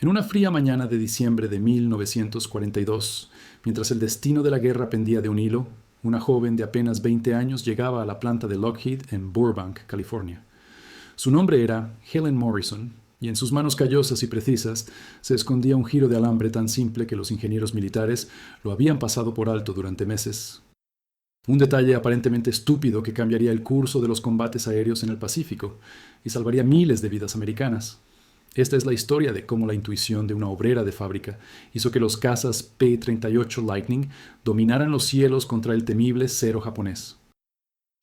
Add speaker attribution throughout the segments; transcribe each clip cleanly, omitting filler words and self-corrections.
Speaker 1: En una fría mañana de diciembre de 1942, mientras el destino de la guerra pendía de un hilo, una joven de apenas 20 años llegaba a la planta de Lockheed en Burbank, California. Su nombre era Helen Morrison, y en sus manos callosas y precisas se escondía un giro de alambre tan simple que los ingenieros militares lo habían pasado por alto durante meses. Un detalle aparentemente estúpido que cambiaría el curso de los combates aéreos en el Pacífico y salvaría miles de vidas americanas. Esta es la historia de cómo la intuición de una obrera de fábrica hizo que los cazas P-38 Lightning dominaran los cielos contra el temible cero japonés.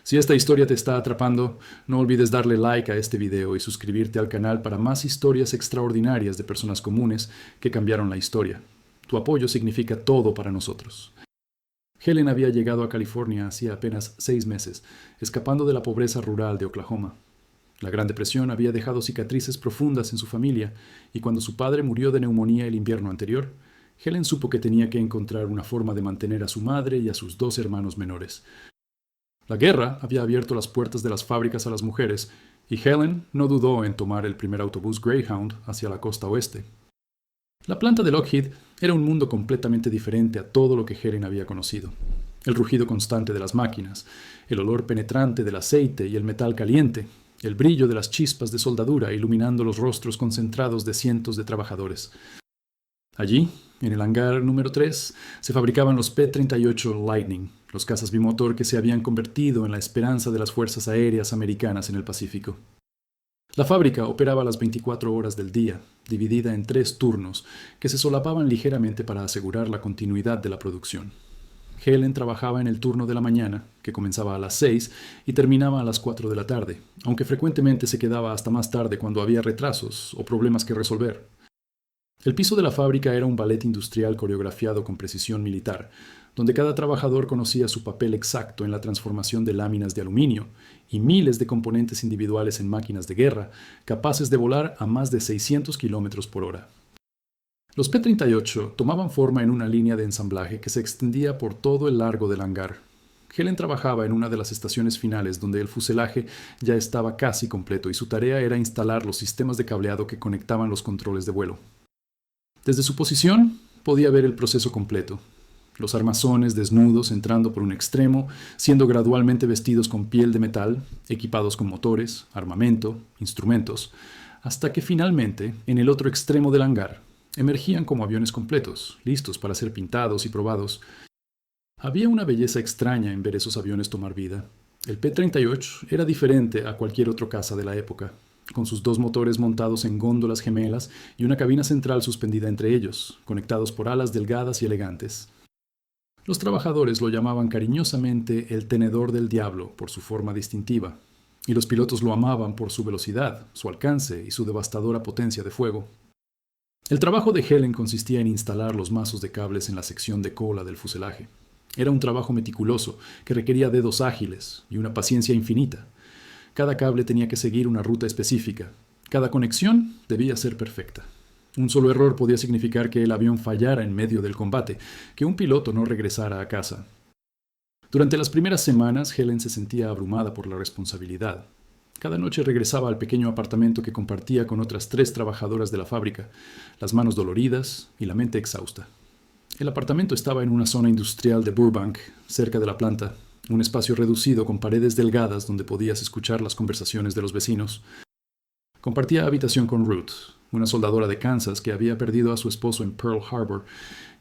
Speaker 1: Si esta historia te está atrapando, no olvides darle like a este video y suscribirte al canal para más historias extraordinarias de personas comunes que cambiaron la historia. Tu apoyo significa todo para nosotros. Helen había llegado a California hacía apenas 6 meses, escapando de la pobreza rural de Oklahoma. La Gran Depresión había dejado cicatrices profundas en su familia, y cuando su padre murió de neumonía el invierno anterior, Helen supo que tenía que encontrar una forma de mantener a su madre y a sus 2 hermanos menores. La guerra había abierto las puertas de las fábricas a las mujeres, y Helen no dudó en tomar el primer autobús Greyhound hacia la costa oeste. La planta de Lockheed era un mundo completamente diferente a todo lo que Helen había conocido. El rugido constante de las máquinas, el olor penetrante del aceite y el metal caliente, el brillo de las chispas de soldadura iluminando los rostros concentrados de cientos de trabajadores. Allí, en el hangar número 3, se fabricaban los P-38 Lightning, los cazas bimotor que se habían convertido en la esperanza de las fuerzas aéreas americanas en el Pacífico. La fábrica operaba las 24 horas del día, dividida en 3 turnos, que se solapaban ligeramente para asegurar la continuidad de la producción. Helen trabajaba en el turno de la mañana, que comenzaba a las 6 y terminaba a las 4 de la tarde, aunque frecuentemente se quedaba hasta más tarde cuando había retrasos o problemas que resolver. El piso de la fábrica era un ballet industrial coreografiado con precisión militar, donde cada trabajador conocía su papel exacto en la transformación de láminas de aluminio y miles de componentes individuales en máquinas de guerra, capaces de volar a más de 600 kilómetros por hora. Los P-38 tomaban forma en una línea de ensamblaje que se extendía por todo el largo del hangar. Helen trabajaba en una de las estaciones finales donde el fuselaje ya estaba casi completo y su tarea era instalar los sistemas de cableado que conectaban los controles de vuelo. Desde su posición podía ver el proceso completo. Los armazones desnudos entrando por un extremo, siendo gradualmente vestidos con piel de metal, equipados con motores, armamento, instrumentos, hasta que finalmente, en el otro extremo del hangar, emergían como aviones completos, listos para ser pintados y probados. Había una belleza extraña en ver esos aviones tomar vida. El P-38 era diferente a cualquier otro caza de la época, con sus 2 motores montados en góndolas gemelas y una cabina central suspendida entre ellos, conectados por alas delgadas y elegantes. Los trabajadores lo llamaban cariñosamente el tenedor del diablo por su forma distintiva, y los pilotos lo amaban por su velocidad, su alcance y su devastadora potencia de fuego. El trabajo de Helen consistía en instalar los mazos de cables en la sección de cola del fuselaje. Era un trabajo meticuloso que requería dedos ágiles y una paciencia infinita. Cada cable tenía que seguir una ruta específica. Cada conexión debía ser perfecta. Un solo error podía significar que el avión fallara en medio del combate, que un piloto no regresara a casa. Durante las primeras semanas, Helen se sentía abrumada por la responsabilidad. Cada noche regresaba al pequeño apartamento que compartía con otras 3 trabajadoras de la fábrica, las manos doloridas y la mente exhausta. El apartamento estaba en una zona industrial de Burbank, cerca de la planta, un espacio reducido con paredes delgadas donde podías escuchar las conversaciones de los vecinos. Compartía habitación con Ruth, una soldadora de Kansas que había perdido a su esposo en Pearl Harbor,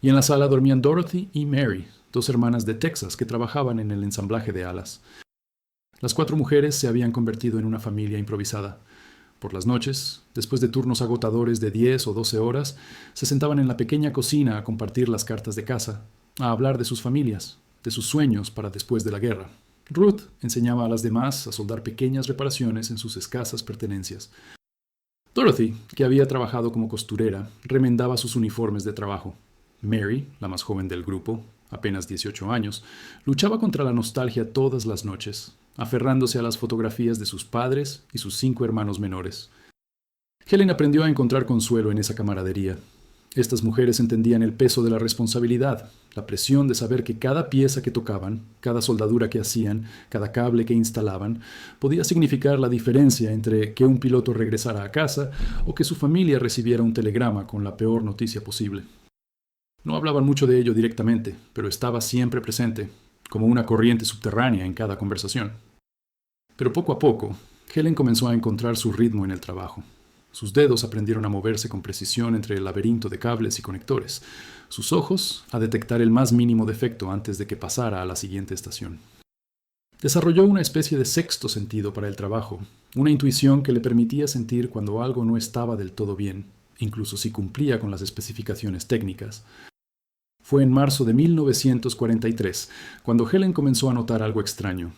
Speaker 1: y en la sala dormían Dorothy y Mary, 2 hermanas de Texas que trabajaban en el ensamblaje de alas. Las 4 mujeres se habían convertido en una familia improvisada. Por las noches, después de turnos agotadores de 10 o 12 horas, se sentaban en la pequeña cocina a compartir las cartas de casa, a hablar de sus familias, de sus sueños para después de la guerra. Ruth enseñaba a las demás a soldar pequeñas reparaciones en sus escasas pertenencias. Dorothy, que había trabajado como costurera, remendaba sus uniformes de trabajo. Mary, la más joven del grupo, apenas 18 años, luchaba contra la nostalgia todas las noches, aferrándose a las fotografías de sus padres y sus 5 hermanos menores. Helen aprendió a encontrar consuelo en esa camaradería. Estas mujeres entendían el peso de la responsabilidad, la presión de saber que cada pieza que tocaban, cada soldadura que hacían, cada cable que instalaban, podía significar la diferencia entre que un piloto regresara a casa o que su familia recibiera un telegrama con la peor noticia posible. No hablaban mucho de ello directamente, pero estaba siempre presente, como una corriente subterránea en cada conversación. Pero poco a poco, Helen comenzó a encontrar su ritmo en el trabajo. Sus dedos aprendieron a moverse con precisión entre el laberinto de cables y conectores. Sus ojos a detectar el más mínimo defecto antes de que pasara a la siguiente estación. Desarrolló una especie de sexto sentido para el trabajo, una intuición que le permitía sentir cuando algo no estaba del todo bien, incluso si cumplía con las especificaciones técnicas. Fue en marzo de 1943 cuando Helen comenzó a notar algo extraño.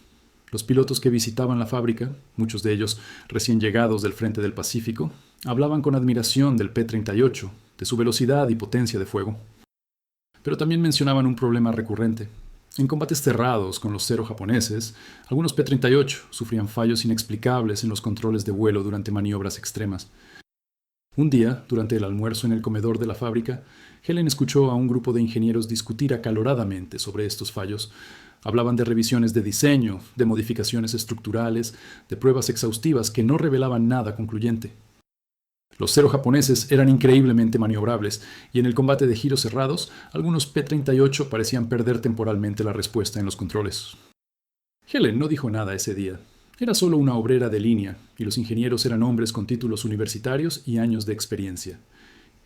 Speaker 1: Los pilotos que visitaban la fábrica, muchos de ellos recién llegados del frente del Pacífico, hablaban con admiración del P-38, de su velocidad y potencia de fuego. Pero también mencionaban un problema recurrente. En combates cerrados con los Zero japoneses, algunos P-38 sufrían fallos inexplicables en los controles de vuelo durante maniobras extremas. Un día, durante el almuerzo en el comedor de la fábrica, Helen escuchó a un grupo de ingenieros discutir acaloradamente sobre estos fallos. Hablaban de revisiones de diseño, de modificaciones estructurales, de pruebas exhaustivas que no revelaban nada concluyente. Los Zero japoneses eran increíblemente maniobrables, y en el combate de giros cerrados, algunos P-38 parecían perder temporalmente la respuesta en los controles. Helen no dijo nada ese día. Era solo una obrera de línea, y los ingenieros eran hombres con títulos universitarios y años de experiencia.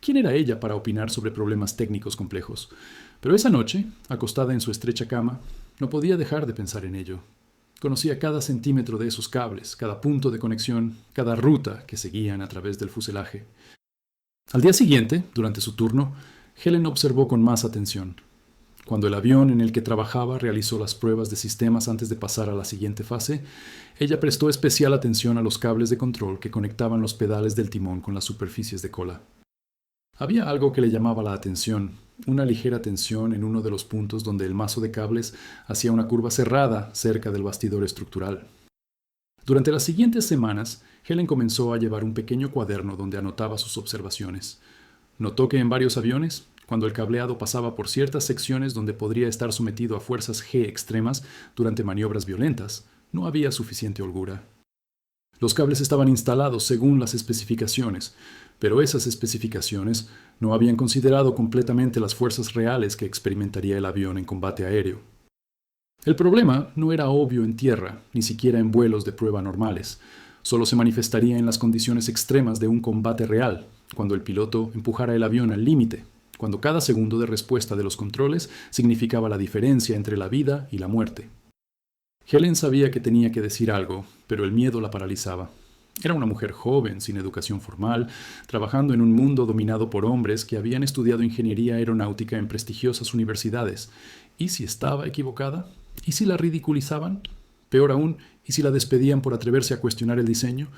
Speaker 1: ¿Quién era ella para opinar sobre problemas técnicos complejos? Pero esa noche, acostada en su estrecha cama, no podía dejar de pensar en ello. Conocía cada centímetro de esos cables, cada punto de conexión, cada ruta que seguían a través del fuselaje. Al día siguiente, durante su turno, Helen observó con más atención. Cuando el avión en el que trabajaba realizó las pruebas de sistemas antes de pasar a la siguiente fase, ella prestó especial atención a los cables de control que conectaban los pedales del timón con las superficies de cola. Había algo que le llamaba la atención, una ligera tensión en uno de los puntos donde el mazo de cables hacía una curva cerrada cerca del bastidor estructural. Durante las siguientes semanas, Helen comenzó a llevar un pequeño cuaderno donde anotaba sus observaciones. Notó que en varios aviones, cuando el cableado pasaba por ciertas secciones donde podría estar sometido a fuerzas G extremas durante maniobras violentas, no había suficiente holgura. Los cables estaban instalados según las especificaciones, pero esas especificaciones no habían considerado completamente las fuerzas reales que experimentaría el avión en combate aéreo. El problema no era obvio en tierra, ni siquiera en vuelos de prueba normales. Solo se manifestaría en las condiciones extremas de un combate real, cuando el piloto empujara el avión al límite, cuando cada segundo de respuesta de los controles significaba la diferencia entre la vida y la muerte. Helen sabía que tenía que decir algo, pero el miedo la paralizaba. Era una mujer joven, sin educación formal, trabajando en un mundo dominado por hombres que habían estudiado ingeniería aeronáutica en prestigiosas universidades. ¿Y si estaba equivocada? ¿Y si la ridiculizaban? Peor aún, ¿y si la despedían por atreverse a cuestionar el diseño?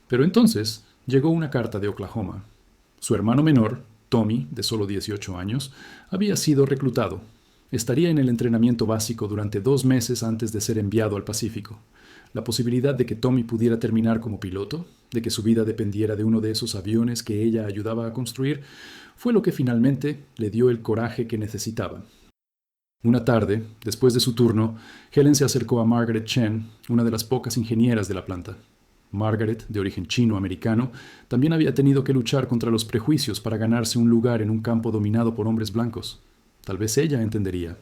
Speaker 1: Pero entonces llegó una carta de Oklahoma. Su hermano menor, Tommy, de solo 18 años, había sido reclutado. Estaría en el entrenamiento básico durante 2 meses antes de ser enviado al Pacífico. La posibilidad de que Tommy pudiera terminar como piloto, de que su vida dependiera de uno de esos aviones que ella ayudaba a construir, fue lo que finalmente le dio el coraje que necesitaba. Una tarde, después de su turno, Helen se acercó a Margaret Chen, una de las pocas ingenieras de la planta. Margaret, de origen chino-americano, también había tenido que luchar contra los prejuicios para ganarse un lugar en un campo dominado por hombres blancos. Tal vez ella entendería.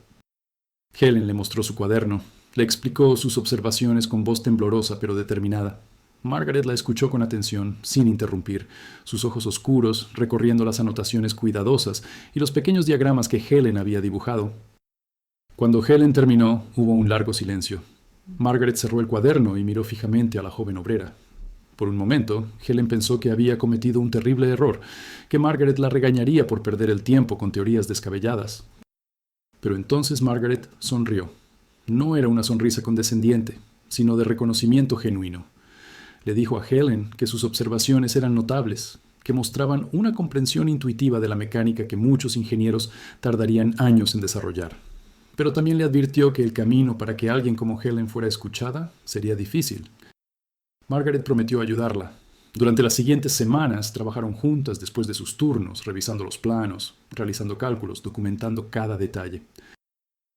Speaker 1: Helen le mostró su cuaderno. Le explicó sus observaciones con voz temblorosa pero determinada. Margaret la escuchó con atención, sin interrumpir, sus ojos oscuros recorriendo las anotaciones cuidadosas y los pequeños diagramas que Helen había dibujado. Cuando Helen terminó, hubo un largo silencio. Margaret cerró el cuaderno y miró fijamente a la joven obrera. Por un momento, Helen pensó que había cometido un terrible error, que Margaret la regañaría por perder el tiempo con teorías descabelladas. Pero entonces Margaret sonrió. No era una sonrisa condescendiente, sino de reconocimiento genuino. Le dijo a Helen que sus observaciones eran notables, que mostraban una comprensión intuitiva de la mecánica que muchos ingenieros tardarían años en desarrollar. Pero también le advirtió que el camino para que alguien como Helen fuera escuchada sería difícil. Margaret prometió ayudarla. Durante las siguientes semanas trabajaron juntas después de sus turnos, revisando los planos, realizando cálculos, documentando cada detalle.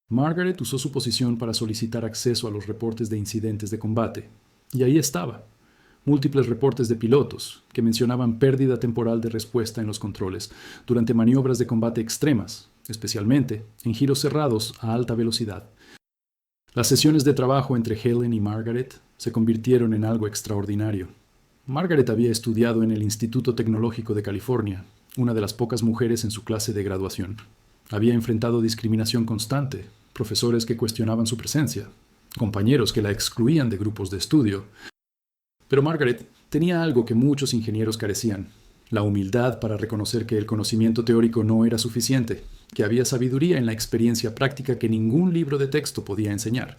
Speaker 1: Margaret usó su posición para solicitar acceso a los reportes de incidentes de combate, y ahí estaba. Múltiples reportes de pilotos que mencionaban pérdida temporal de respuesta en los controles durante maniobras de combate extremas, especialmente en giros cerrados a alta velocidad. Las sesiones de trabajo entre Helen y Margaret se convirtieron en algo extraordinario. Margaret había estudiado en el Instituto Tecnológico de California, una de las pocas mujeres en su clase de graduación. Había enfrentado discriminación constante, profesores que cuestionaban su presencia, compañeros que la excluían de grupos de estudio. Pero Margaret tenía algo que muchos ingenieros carecían: la humildad para reconocer que el conocimiento teórico no era suficiente, que había sabiduría en la experiencia práctica que ningún libro de texto podía enseñar.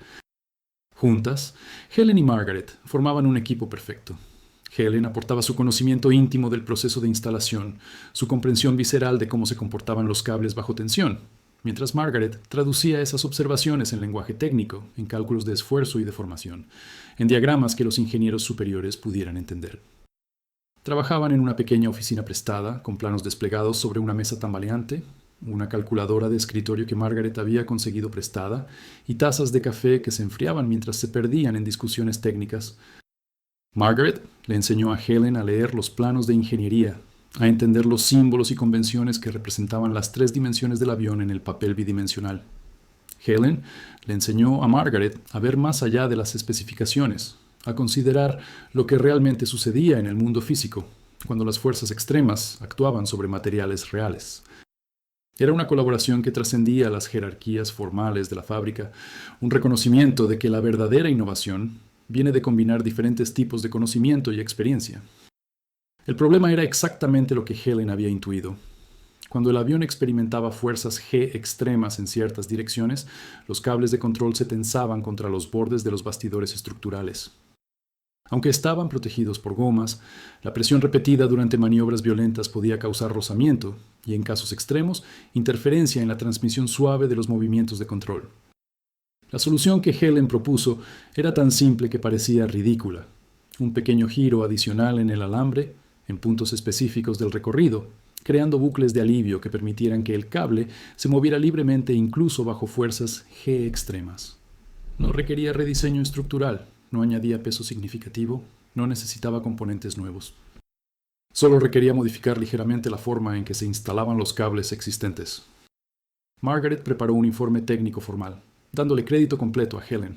Speaker 1: Juntas, Helen y Margaret formaban un equipo perfecto. Helen aportaba su conocimiento íntimo del proceso de instalación, su comprensión visceral de cómo se comportaban los cables bajo tensión, mientras Margaret traducía esas observaciones en lenguaje técnico, en cálculos de esfuerzo y deformación, en diagramas que los ingenieros superiores pudieran entender. Trabajaban en una pequeña oficina prestada, con planos desplegados sobre una mesa tambaleante, una calculadora de escritorio que Margaret había conseguido prestada, y tazas de café que se enfriaban mientras se perdían en discusiones técnicas. Margaret le enseñó a Helen a leer los planos de ingeniería, a entender los símbolos y convenciones que representaban las 3 dimensiones del avión en el papel bidimensional. Helen le enseñó a Margaret a ver más allá de las especificaciones, a considerar lo que realmente sucedía en el mundo físico, cuando las fuerzas extremas actuaban sobre materiales reales. Era una colaboración que trascendía las jerarquías formales de la fábrica, un reconocimiento de que la verdadera innovación viene de combinar diferentes tipos de conocimiento y experiencia. El problema era exactamente lo que Helen había intuido. Cuando el avión experimentaba fuerzas G extremas en ciertas direcciones, los cables de control se tensaban contra los bordes de los bastidores estructurales. Aunque estaban protegidos por gomas, la presión repetida durante maniobras violentas podía causar rozamiento y, en casos extremos, interferencia en la transmisión suave de los movimientos de control. La solución que Helen propuso era tan simple que parecía ridícula: un pequeño giro adicional en el alambre, en puntos específicos del recorrido, creando bucles de alivio que permitieran que el cable se moviera libremente incluso bajo fuerzas G extremas. No requería rediseño estructural, no añadía peso significativo, no necesitaba componentes nuevos. Solo requería modificar ligeramente la forma en que se instalaban los cables existentes. Margaret preparó un informe técnico formal, dándole crédito completo a Helen.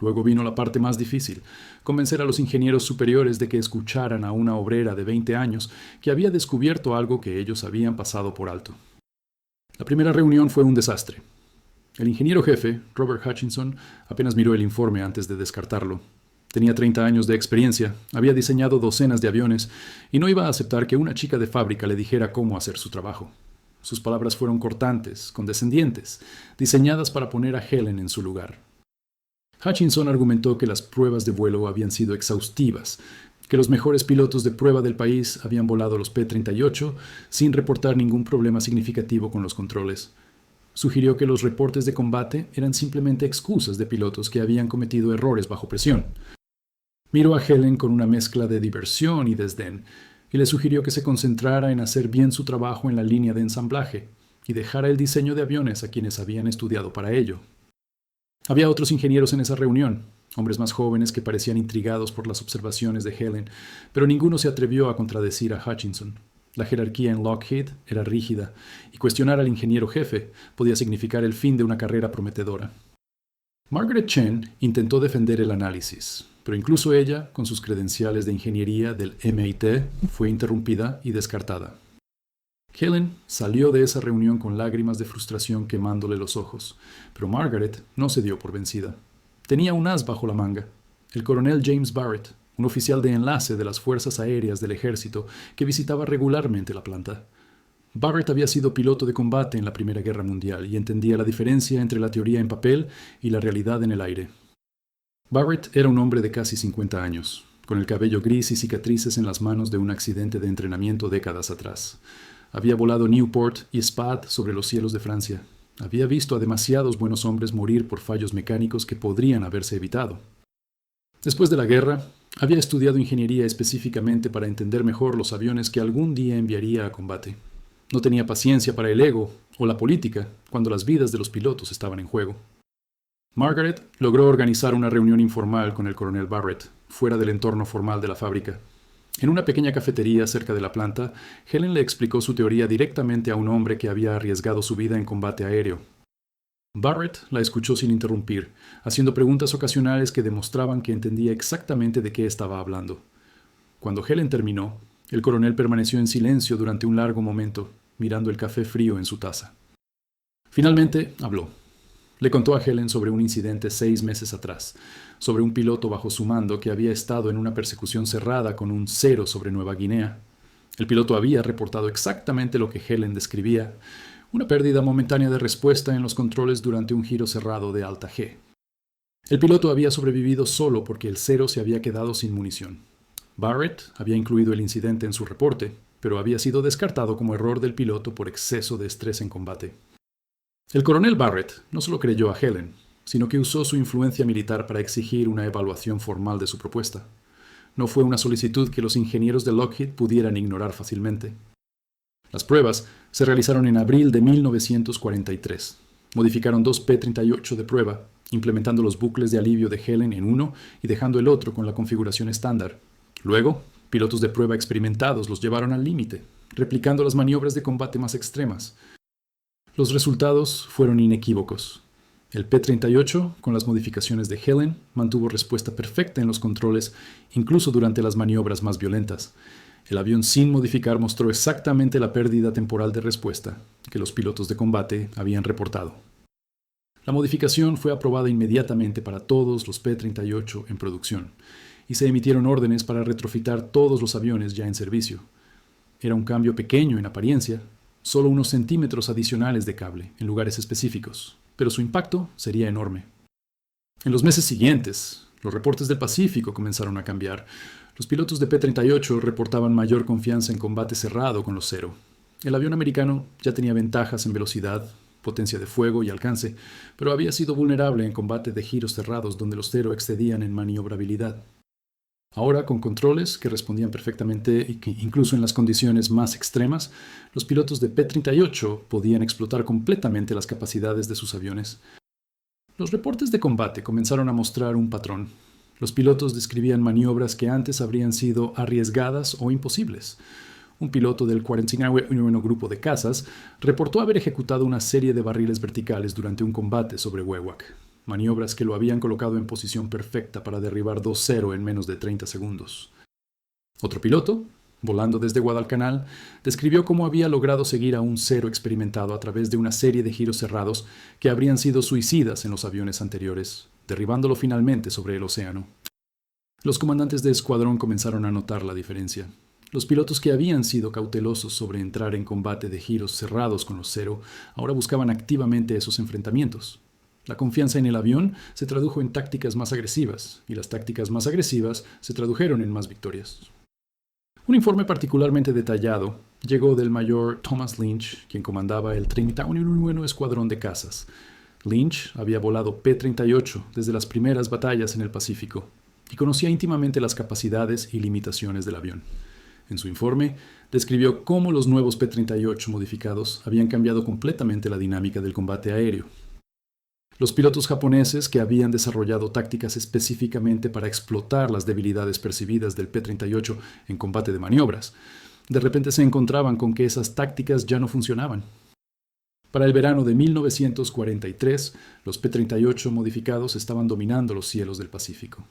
Speaker 1: Luego vino la parte más difícil: convencer a los ingenieros superiores de que escucharan a una obrera de 20 años que había descubierto algo que ellos habían pasado por alto. La primera reunión fue un desastre. El ingeniero jefe, Robert Hutchinson, apenas miró el informe antes de descartarlo. Tenía 30 años de experiencia, había diseñado docenas de aviones y no iba a aceptar que una chica de fábrica le dijera cómo hacer su trabajo. Sus palabras fueron cortantes, condescendientes, diseñadas para poner a Helen en su lugar. Hutchinson argumentó que las pruebas de vuelo habían sido exhaustivas, que los mejores pilotos de prueba del país habían volado los P-38 sin reportar ningún problema significativo con los controles. Sugirió que los reportes de combate eran simplemente excusas de pilotos que habían cometido errores bajo presión. Miró a Helen con una mezcla de diversión y desdén, y le sugirió que se concentrara en hacer bien su trabajo en la línea de ensamblaje y dejara el diseño de aviones a quienes habían estudiado para ello. Había otros ingenieros en esa reunión, hombres más jóvenes que parecían intrigados por las observaciones de Helen, pero ninguno se atrevió a contradecir a Hutchinson. La jerarquía en Lockheed era rígida, y cuestionar al ingeniero jefe podía significar el fin de una carrera prometedora. Margaret Chen intentó defender el análisis, pero incluso ella, con sus credenciales de ingeniería del MIT, fue interrumpida y descartada. Helen salió de esa reunión con lágrimas de frustración quemándole los ojos, pero Margaret no se dio por vencida. Tenía un as bajo la manga: el coronel James Barrett, un oficial de enlace de las Fuerzas Aéreas del Ejército que visitaba regularmente la planta. Barrett había sido piloto de combate en la Primera Guerra Mundial y entendía la diferencia entre la teoría en papel y la realidad en el aire. Barrett era un hombre de casi 50 años, con el cabello gris y cicatrices en las manos de un accidente de entrenamiento décadas atrás. Había volado Newport y Spad sobre los cielos de Francia. Había visto a demasiados buenos hombres morir por fallos mecánicos que podrían haberse evitado. Después de la guerra, había estudiado ingeniería específicamente para entender mejor los aviones que algún día enviaría a combate. No tenía paciencia para el ego o la política cuando las vidas de los pilotos estaban en juego. Margaret logró organizar una reunión informal con el coronel Barrett, fuera del entorno formal de la fábrica. En una pequeña cafetería cerca de la planta, Helen le explicó su teoría directamente a un hombre que había arriesgado su vida en combate aéreo. Barrett la escuchó sin interrumpir, haciendo preguntas ocasionales que demostraban que entendía exactamente de qué estaba hablando. Cuando Helen terminó, el coronel permaneció en silencio durante un largo momento, mirando el café frío en su taza. Finalmente habló. Le contó a Helen sobre un incidente 6 meses atrás, sobre un piloto bajo su mando que había estado en una persecución cerrada con un cero sobre Nueva Guinea. El piloto había reportado exactamente lo que Helen describía, una pérdida momentánea de respuesta en los controles durante un giro cerrado de alta G. El piloto había sobrevivido solo porque el cero se había quedado sin munición. Barrett había incluido el incidente en su reporte, pero había sido descartado como error del piloto por exceso de estrés en combate. El coronel Barrett no solo creyó a Helen, sino que usó su influencia militar para exigir una evaluación formal de su propuesta. No fue una solicitud que los ingenieros de Lockheed pudieran ignorar fácilmente. Las pruebas se realizaron en abril de 1943. Modificaron 2 P-38 de prueba, implementando los bucles de alivio de Helen en uno y dejando el otro con la configuración estándar. Luego, pilotos de prueba experimentados los llevaron al límite, replicando las maniobras de combate más extremas. Los resultados fueron inequívocos. El P-38, con las modificaciones de Helen, mantuvo respuesta perfecta en los controles, incluso durante las maniobras más violentas. El avión sin modificar mostró exactamente la pérdida temporal de respuesta que los pilotos de combate habían reportado. La modificación fue aprobada inmediatamente para todos los P-38 en producción, y se emitieron órdenes para retrofitar todos los aviones ya en servicio. Era un cambio pequeño en apariencia, solo unos centímetros adicionales de cable en lugares específicos, pero su impacto sería enorme. En los meses siguientes, los reportes del Pacífico comenzaron a cambiar. Los pilotos de P-38 reportaban mayor confianza en combate cerrado con los cero. El avión americano ya tenía ventajas en velocidad, potencia de fuego y alcance, pero había sido vulnerable en combate de giros cerrados donde los cero excedían en maniobrabilidad. Ahora, con controles que respondían perfectamente y que incluso en las condiciones más extremas, los pilotos de P-38 podían explotar completamente las capacidades de sus aviones. Los reportes de combate comenzaron a mostrar un patrón. Los pilotos describían maniobras que antes habrían sido arriesgadas o imposibles. Un piloto del 49º Grupo de Cazas reportó haber ejecutado una serie de barriles verticales durante un combate sobre Wewak. Maniobras que lo habían colocado en posición perfecta para derribar 2-0 en menos de 30 segundos. Otro piloto, volando desde Guadalcanal, describió cómo había logrado seguir a un cero experimentado a través de una serie de giros cerrados que habrían sido suicidas en los aviones anteriores, derribándolo finalmente sobre el océano. Los comandantes de escuadrón comenzaron a notar la diferencia. Los pilotos que habían sido cautelosos sobre entrar en combate de giros cerrados con los cero ahora buscaban activamente esos enfrentamientos. La confianza en el avión se tradujo en tácticas más agresivas, y las tácticas más agresivas se tradujeron en más victorias. Un informe particularmente detallado llegó del mayor Thomas Lynch, quien comandaba el 31º Escuadrón de Cazas. Lynch había volado P-38 desde las primeras batallas en el Pacífico y conocía íntimamente las capacidades y limitaciones del avión. En su informe, describió cómo los nuevos P-38 modificados habían cambiado completamente la dinámica del combate aéreo. Los pilotos japoneses, que habían desarrollado tácticas específicamente para explotar las debilidades percibidas del P-38 en combate de maniobras, de repente se encontraban con que esas tácticas ya no funcionaban. Para el verano de 1943, los P-38 modificados estaban dominando los cielos del Pacífico.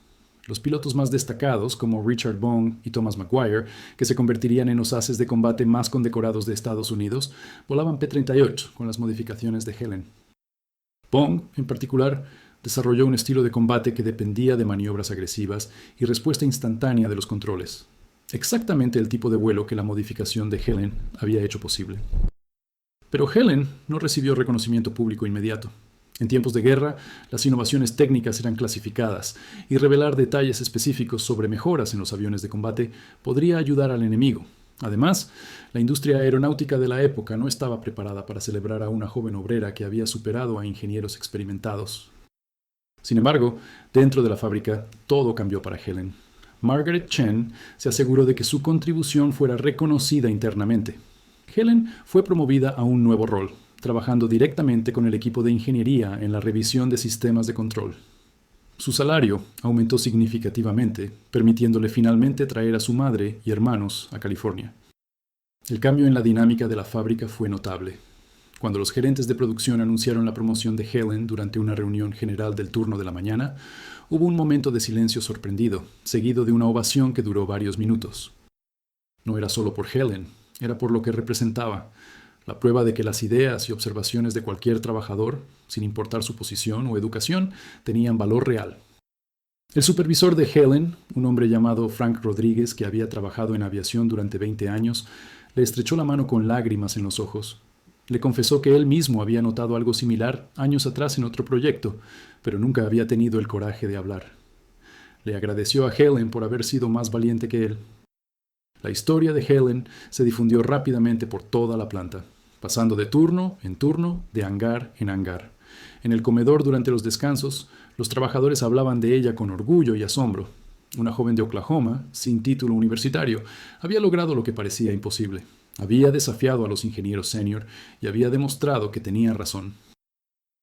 Speaker 1: Los pilotos más destacados, como Richard Bong y Thomas Maguire, que se convertirían en los ases de combate más condecorados de Estados Unidos, volaban P-38 con las modificaciones de Helen. Bong, en particular, desarrolló un estilo de combate que dependía de maniobras agresivas y respuesta instantánea de los controles. Exactamente el tipo de vuelo que la modificación de Helen había hecho posible. Pero Helen no recibió reconocimiento público inmediato. En tiempos de guerra, las innovaciones técnicas eran clasificadas y revelar detalles específicos sobre mejoras en los aviones de combate podría ayudar al enemigo. Además, la industria aeronáutica de la época no estaba preparada para celebrar a una joven obrera que había superado a ingenieros experimentados. Sin embargo, dentro de la fábrica, todo cambió para Helen. Margaret Chen se aseguró de que su contribución fuera reconocida internamente. Helen fue promovida a un nuevo rol, trabajando directamente con el equipo de ingeniería en la revisión de sistemas de control. Su salario aumentó significativamente, permitiéndole finalmente traer a su madre y hermanos a California. El cambio en la dinámica de la fábrica fue notable. Cuando los gerentes de producción anunciaron la promoción de Helen durante una reunión general del turno de la mañana, hubo un momento de silencio sorprendido, seguido de una ovación que duró varios minutos. No era solo por Helen, era por lo que representaba, la prueba de que las ideas y observaciones de cualquier trabajador, sin importar su posición o educación, tenían valor real. El supervisor de Helen, un hombre llamado Frank Rodríguez que había trabajado en aviación durante 20 años, le estrechó la mano con lágrimas en los ojos. Le confesó que él mismo había notado algo similar años atrás en otro proyecto, pero nunca había tenido el coraje de hablar. Le agradeció a Helen por haber sido más valiente que él. La historia de Helen se difundió rápidamente por toda la planta, pasando de turno en turno, de hangar en hangar. En el comedor durante los descansos, los trabajadores hablaban de ella con orgullo y asombro. Una joven de Oklahoma, sin título universitario, había logrado lo que parecía imposible. Había desafiado a los ingenieros senior y había demostrado que tenía razón.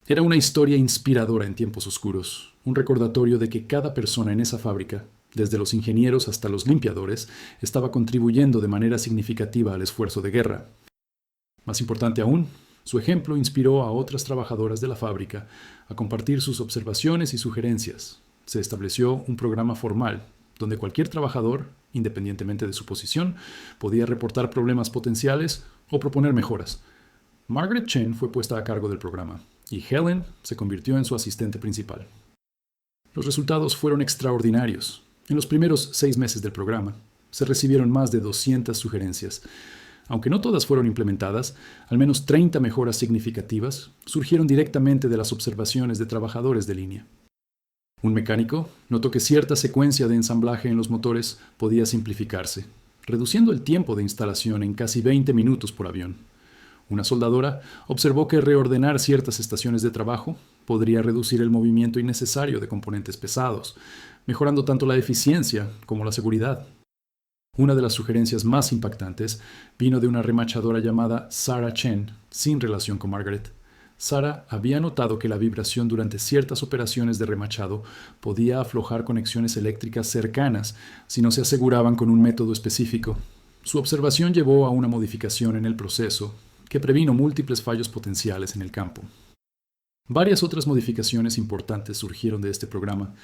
Speaker 1: Era una historia inspiradora en tiempos oscuros, un recordatorio de que cada persona en esa fábrica, desde los ingenieros hasta los limpiadores, estaba contribuyendo de manera significativa al esfuerzo de guerra. Más importante aún, su ejemplo inspiró a otras trabajadoras de la fábrica a compartir sus observaciones y sugerencias. Se estableció un programa formal donde cualquier trabajador, independientemente de su posición, podía reportar problemas potenciales o proponer mejoras. Margaret Chen fue puesta a cargo del programa y Helen se convirtió en su asistente principal. Los resultados fueron extraordinarios. En los primeros 6 meses del programa, se recibieron más de 200 sugerencias. Aunque no todas fueron implementadas, al menos 30 mejoras significativas surgieron directamente de las observaciones de trabajadores de línea. Un mecánico notó que cierta secuencia de ensamblaje en los motores podía simplificarse, reduciendo el tiempo de instalación en casi 20 minutos por avión. Una soldadora observó que reordenar ciertas estaciones de trabajo podría reducir el movimiento innecesario de componentes pesados, mejorando tanto la eficiencia como la seguridad. Una de las sugerencias más impactantes vino de una remachadora llamada Sarah Chen, sin relación con Margaret. Sarah había notado que la vibración durante ciertas operaciones de remachado podía aflojar conexiones eléctricas cercanas si no se aseguraban con un método específico. Su observación llevó a una modificación en el proceso que previno múltiples fallos potenciales en el campo. Varias otras modificaciones importantes surgieron de este programa,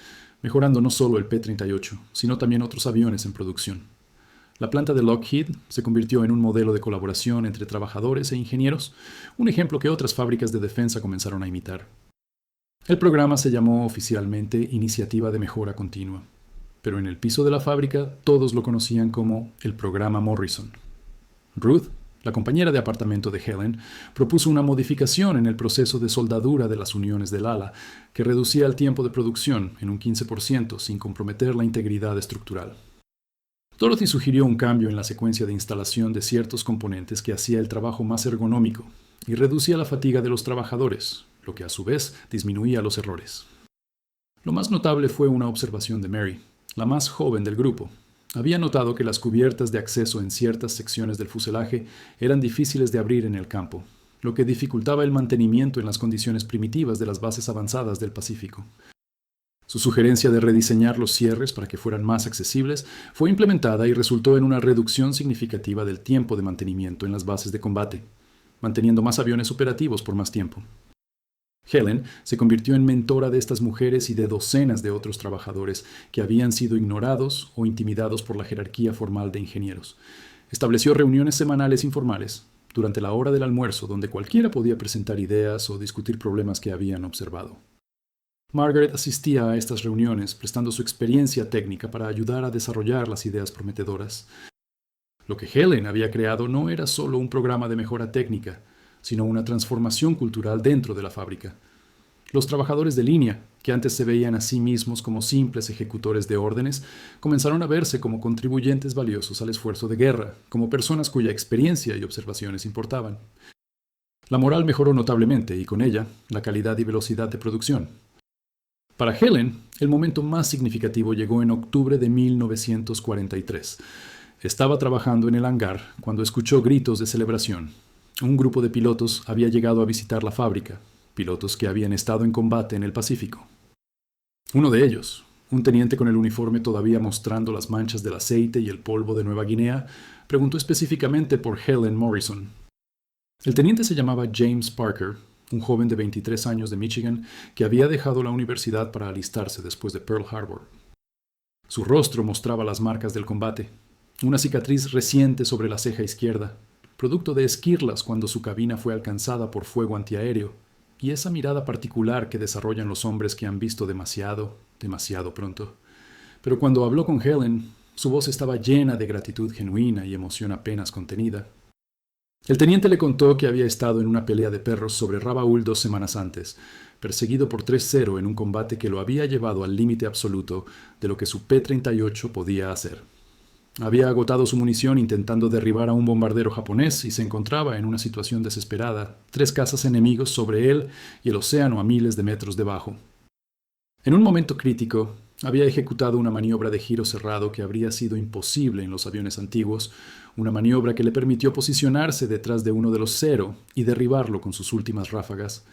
Speaker 1: mejorando no solo el P-38, sino también otros aviones en producción. La planta de Lockheed se convirtió en un modelo de colaboración entre trabajadores e ingenieros, un ejemplo que otras fábricas de defensa comenzaron a imitar. El programa se llamó oficialmente Iniciativa de Mejora Continua, pero en el piso de la fábrica todos lo conocían como el Programa Morrison. Ruth, la compañera de apartamento de Helen, propuso una modificación en el proceso de soldadura de las uniones del ala que reducía el tiempo de producción en un 15% sin comprometer la integridad estructural. Dorothy sugirió un cambio en la secuencia de instalación de ciertos componentes que hacía el trabajo más ergonómico y reducía la fatiga de los trabajadores, lo que a su vez disminuía los errores. Lo más notable fue una observación de Mary, la más joven del grupo. Había notado que las cubiertas de acceso en ciertas secciones del fuselaje eran difíciles de abrir en el campo, lo que dificultaba el mantenimiento en las condiciones primitivas de las bases avanzadas del Pacífico. Su sugerencia de rediseñar los cierres para que fueran más accesibles fue implementada y resultó en una reducción significativa del tiempo de mantenimiento en las bases de combate, manteniendo más aviones operativos por más tiempo. Helen se convirtió en mentora de estas mujeres y de docenas de otros trabajadores que habían sido ignorados o intimidados por la jerarquía formal de ingenieros. Estableció reuniones semanales informales durante la hora del almuerzo donde cualquiera podía presentar ideas o discutir problemas que habían observado. Margaret asistía a estas reuniones prestando su experiencia técnica para ayudar a desarrollar las ideas prometedoras. Lo que Helen había creado no era solo un programa de mejora técnica, sino una transformación cultural dentro de la fábrica. Los trabajadores de línea, que antes se veían a sí mismos como simples ejecutores de órdenes, comenzaron a verse como contribuyentes valiosos al esfuerzo de guerra, como personas cuya experiencia y observaciones importaban. La moral mejoró notablemente y con ella la calidad y velocidad de producción. Para Helen, el momento más significativo llegó en octubre de 1943. Estaba trabajando en el hangar cuando escuchó gritos de celebración. Un grupo de pilotos había llegado a visitar la fábrica, pilotos que habían estado en combate en el Pacífico. Uno de ellos, un teniente con el uniforme todavía mostrando las manchas del aceite y el polvo de Nueva Guinea, preguntó específicamente por Helen Morrison. El teniente se llamaba James Parker, un joven de 23 años de Michigan que había dejado la universidad para alistarse después de Pearl Harbor. Su rostro mostraba las marcas del combate, una cicatriz reciente sobre la ceja izquierda, producto de esquirlas cuando su cabina fue alcanzada por fuego antiaéreo, y esa mirada particular que desarrollan los hombres que han visto demasiado, demasiado pronto. Pero cuando habló con Helen, su voz estaba llena de gratitud genuina y emoción apenas contenida. El teniente le contó que había estado en una pelea de perros sobre Rabaul 2 semanas antes, perseguido por 3-0 en un combate que lo había llevado al límite absoluto de lo que su P-38 podía hacer. Había agotado su munición intentando derribar a un bombardero japonés y se encontraba en una situación desesperada, 3 cazas enemigos sobre él y el océano a miles de metros debajo. En un momento crítico, había ejecutado una maniobra de giro cerrado que habría sido imposible en los aviones antiguos, una maniobra que le permitió posicionarse detrás de uno de los Zero y derribarlo con sus últimas ráfagas.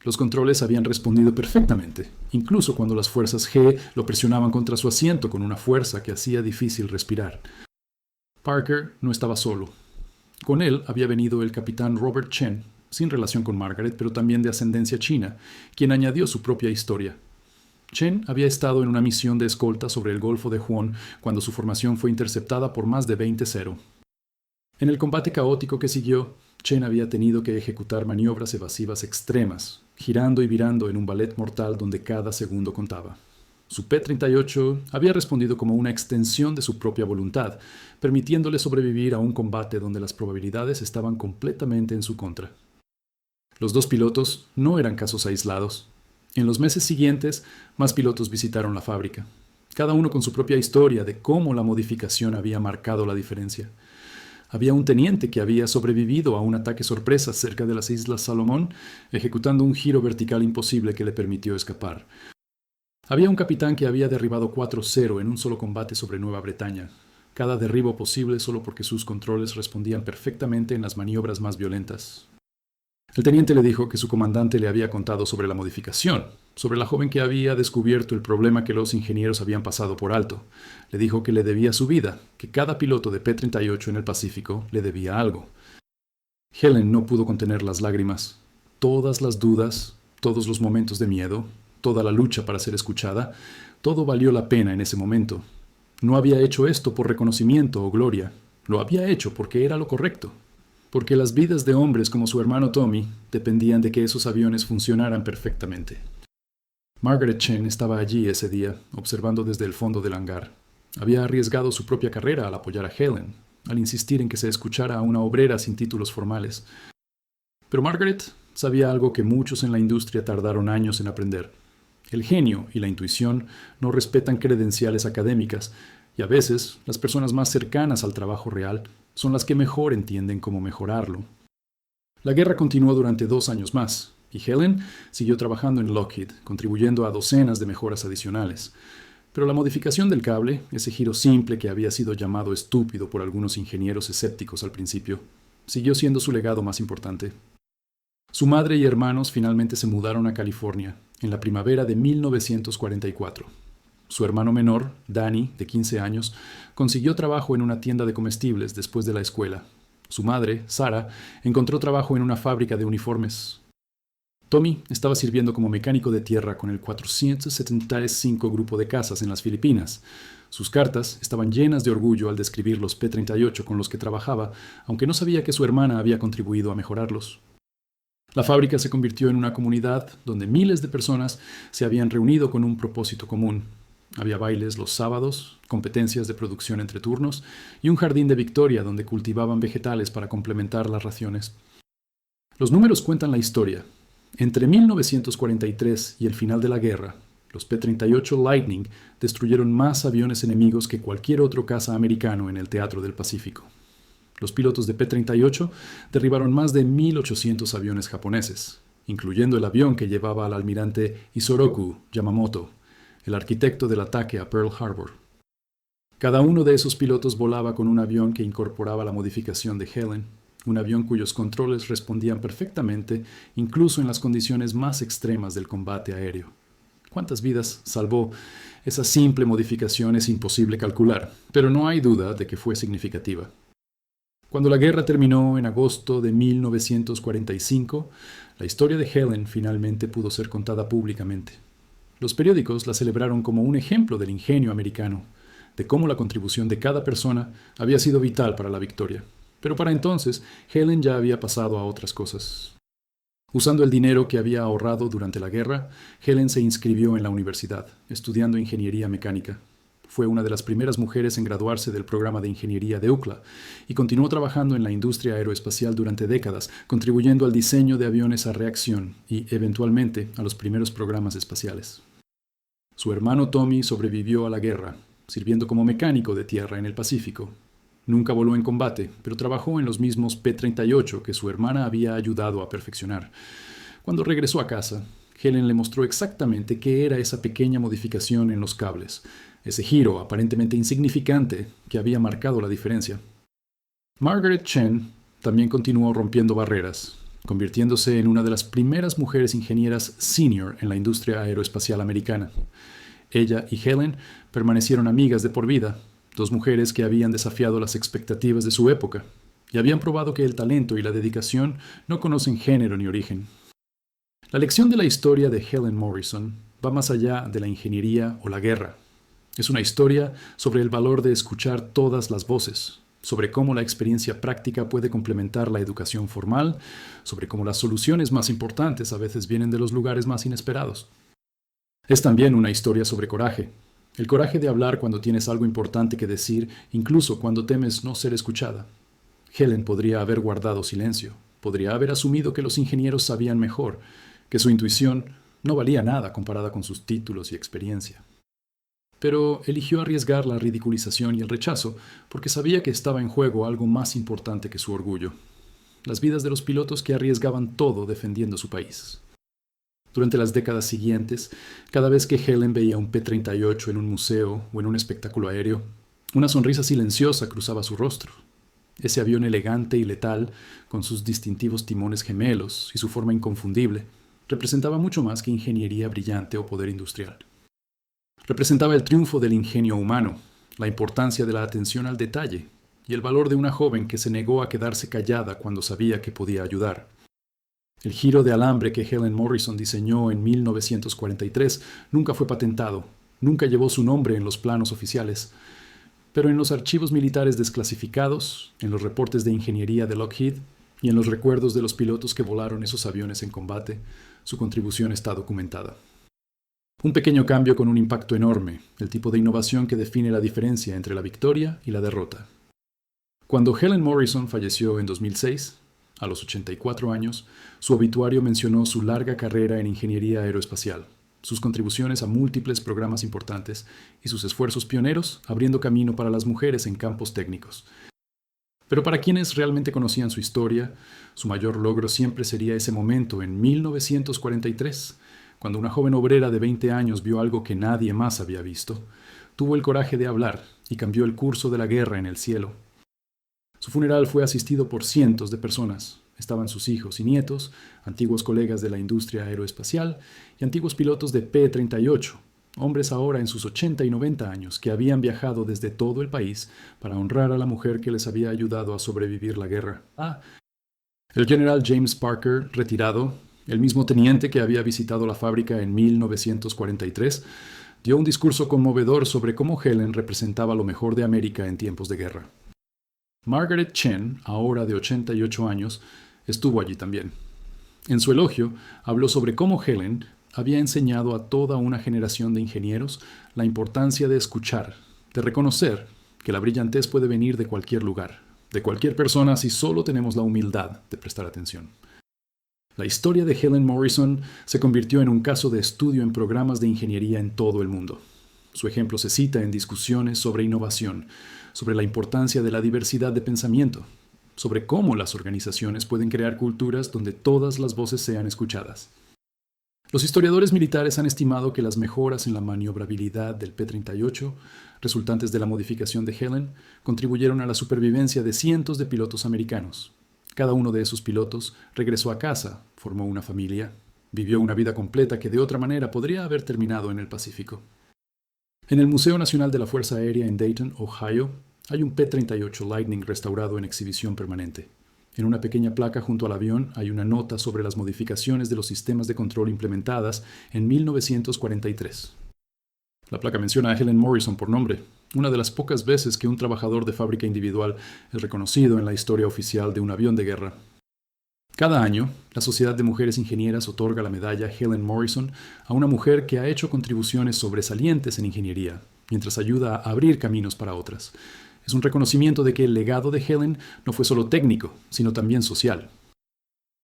Speaker 1: Los controles habían respondido perfectamente, incluso cuando las fuerzas G lo presionaban contra su asiento con una fuerza que hacía difícil respirar. Parker no estaba solo. Con él había venido el capitán Robert Chen, sin relación con Margaret, pero también de ascendencia china, quien añadió su propia historia. Chen había estado en una misión de escolta sobre el Golfo de Huon cuando su formación fue interceptada por más de 20-0. En el combate caótico que siguió, Chen había tenido que ejecutar maniobras evasivas extremas, girando y virando en un ballet mortal donde cada segundo contaba. Su P-38 había respondido como una extensión de su propia voluntad, permitiéndole sobrevivir a un combate donde las probabilidades estaban completamente en su contra. Los 2 pilotos no eran casos aislados. En los meses siguientes, más pilotos visitaron la fábrica, cada uno con su propia historia de cómo la modificación había marcado la diferencia. Había un teniente que había sobrevivido a un ataque sorpresa cerca de las Islas Salomón, ejecutando un giro vertical imposible que le permitió escapar. Había un capitán que había derribado 4-0 en un solo combate sobre Nueva Bretaña, cada derribo posible solo porque sus controles respondían perfectamente en las maniobras más violentas. El teniente le dijo que su comandante le había contado sobre la modificación, sobre la joven que había descubierto el problema que los ingenieros habían pasado por alto. Le dijo que le debía su vida, que cada piloto de P-38 en el Pacífico le debía algo. Helen no pudo contener las lágrimas. Todas las dudas, todos los momentos de miedo, toda la lucha para ser escuchada, todo valió la pena en ese momento. No había hecho esto por reconocimiento o gloria. Lo había hecho porque era lo correcto. Porque las vidas de hombres como su hermano Tommy dependían de que esos aviones funcionaran perfectamente. Margaret Chen estaba allí ese día, observando desde el fondo del hangar. Había arriesgado su propia carrera al apoyar a Helen, al insistir en que se escuchara a una obrera sin títulos formales. Pero Margaret sabía algo que muchos en la industria tardaron años en aprender. El genio y la intuición no respetan credenciales académicas, y a veces las personas más cercanas al trabajo real son las que mejor entienden cómo mejorarlo. La guerra continuó durante 2 años más, y Helen siguió trabajando en Lockheed, contribuyendo a docenas de mejoras adicionales. Pero la modificación del cable, ese giro simple que había sido llamado estúpido por algunos ingenieros escépticos al principio, siguió siendo su legado más importante. Su madre y hermanos finalmente se mudaron a California, en la primavera de 1944. Su hermano menor, Danny, de 15 años, consiguió trabajo en una tienda de comestibles después de la escuela. Su madre, Sarah, encontró trabajo en una fábrica de uniformes. Tommy estaba sirviendo como mecánico de tierra con el 475 Grupo de Cazas en las Filipinas. Sus cartas estaban llenas de orgullo al describir los P-38 con los que trabajaba, aunque no sabía que su hermana había contribuido a mejorarlos. La fábrica se convirtió en una comunidad donde miles de personas se habían reunido con un propósito común. Había bailes los sábados, competencias de producción entre turnos y un jardín de Victoria donde cultivaban vegetales para complementar las raciones. Los números cuentan la historia. Entre 1943 y el final de la guerra, los P-38 Lightning destruyeron más aviones enemigos que cualquier otro caza americano en el Teatro del Pacífico. Los pilotos de P-38 derribaron más de 1.800 aviones japoneses. incluyendo el avión que llevaba al almirante Isoroku Yamamoto, el arquitecto del ataque a Pearl Harbor. Cada uno de esos pilotos volaba con un avión que incorporaba la modificación de Helen, un avión cuyos controles respondían perfectamente incluso en las condiciones más extremas del combate aéreo. ¿Cuántas vidas salvó esa simple modificación? Es imposible calcular, pero no hay duda de que fue significativa. Cuando la guerra terminó en agosto de 1945, la historia de Helen finalmente pudo ser contada públicamente. Los periódicos la celebraron como un ejemplo del ingenio americano, de cómo la contribución de cada persona había sido vital para la victoria. Pero para entonces, Helen ya había pasado a otras cosas. Usando el dinero que había ahorrado durante la guerra, Helen se inscribió en la universidad, estudiando ingeniería mecánica. Fue una de las primeras mujeres en graduarse del programa de ingeniería de UCLA y continuó trabajando en la industria aeroespacial durante décadas, contribuyendo al diseño de aviones a reacción y, eventualmente, a los primeros programas espaciales. Su hermano Tommy sobrevivió a la guerra, sirviendo como mecánico de tierra en el Pacífico. Nunca voló en combate, pero trabajó en los mismos P-38 que su hermana había ayudado a perfeccionar. Cuando regresó a casa, Helen le mostró exactamente qué era esa pequeña modificación en los cables, ese giro aparentemente insignificante que había marcado la diferencia. Margaret Chen también continuó rompiendo barreras, convirtiéndose en una de las primeras mujeres ingenieras senior en la industria aeroespacial americana. Ella y Helen permanecieron amigas de por vida, dos mujeres que habían desafiado las expectativas de su época y habían probado que el talento y la dedicación no conocen género ni origen. La lección de la historia de Helen Morrison va más allá de la ingeniería o la guerra. Es una historia sobre el valor de escuchar todas las voces, sobre cómo la experiencia práctica puede complementar la educación formal, sobre cómo las soluciones más importantes a veces vienen de los lugares más inesperados. Es también una historia sobre coraje. El coraje de hablar cuando tienes algo importante que decir, incluso cuando temes no ser escuchada. Helen podría haber guardado silencio, podría haber asumido que los ingenieros sabían mejor, que su intuición no valía nada comparada con sus títulos y experiencia. Pero eligió arriesgar la ridiculización y el rechazo porque sabía que estaba en juego algo más importante que su orgullo: las vidas de los pilotos que arriesgaban todo defendiendo su país. Durante las décadas siguientes, cada vez que Helen veía un P-38 en un museo o en un espectáculo aéreo, una sonrisa silenciosa cruzaba su rostro. Ese avión elegante y letal, con sus distintivos timones gemelos y su forma inconfundible, representaba mucho más que ingeniería brillante o poder industrial. Representaba el triunfo del ingenio humano, la importancia de la atención al detalle y el valor de una joven que se negó a quedarse callada cuando sabía que podía ayudar. El giro de alambre que Helen Morrison diseñó en 1943 nunca fue patentado, nunca llevó su nombre en los planos oficiales, pero en los archivos militares desclasificados, en los reportes de ingeniería de Lockheed y en los recuerdos de los pilotos que volaron esos aviones en combate, su contribución está documentada. Un pequeño cambio con un impacto enorme, el tipo de innovación que define la diferencia entre la victoria y la derrota. Cuando Helen Morrison falleció en 2006, a los 84 años, su obituario mencionó su larga carrera en ingeniería aeroespacial, sus contribuciones a múltiples programas importantes y sus esfuerzos pioneros abriendo camino para las mujeres en campos técnicos. Pero para quienes realmente conocían su historia, su mayor logro siempre sería ese momento en 1943, cuando una joven obrera de 20 años vio algo que nadie más había visto, tuvo el coraje de hablar y cambió el curso de la guerra en el cielo. Su funeral fue asistido por cientos de personas. Estaban sus hijos y nietos, antiguos colegas de la industria aeroespacial y antiguos pilotos de P-38, hombres ahora en sus 80 y 90 años que habían viajado desde todo el país para honrar a la mujer que les había ayudado a sobrevivir la guerra. El general James Parker, retirado, el mismo teniente que había visitado la fábrica en 1943, dio un discurso conmovedor sobre cómo Helen representaba lo mejor de América en tiempos de guerra. Margaret Chen, ahora de 88 años, estuvo allí también. En su elogio, habló sobre cómo Helen había enseñado a toda una generación de ingenieros la importancia de escuchar, de reconocer que la brillantez puede venir de cualquier lugar, de cualquier persona si solo tenemos la humildad de prestar atención. La historia de Helen Morrison se convirtió en un caso de estudio en programas de ingeniería en todo el mundo. Su ejemplo se cita en discusiones sobre innovación, sobre la importancia de la diversidad de pensamiento, sobre cómo las organizaciones pueden crear culturas donde todas las voces sean escuchadas. Los historiadores militares han estimado que las mejoras en la maniobrabilidad del P-38, resultantes de la modificación de Helen, contribuyeron a la supervivencia de cientos de pilotos americanos. Cada uno de esos pilotos regresó a casa, formó una familia, vivió una vida completa que de otra manera podría haber terminado en el Pacífico. En el Museo Nacional de la Fuerza Aérea en Dayton, Ohio, hay un P-38 Lightning restaurado en exhibición permanente. En una pequeña placa junto al avión hay una nota sobre las modificaciones de los sistemas de control implementadas en 1943. La placa menciona a Helen Morrison por nombre, una de las pocas veces que un trabajador de fábrica individual es reconocido en la historia oficial de un avión de guerra. Cada año, la Sociedad de Mujeres Ingenieras otorga la medalla Helen Morrison a una mujer que ha hecho contribuciones sobresalientes en ingeniería, mientras ayuda a abrir caminos para otras. Es un reconocimiento de que el legado de Helen no fue solo técnico, sino también social.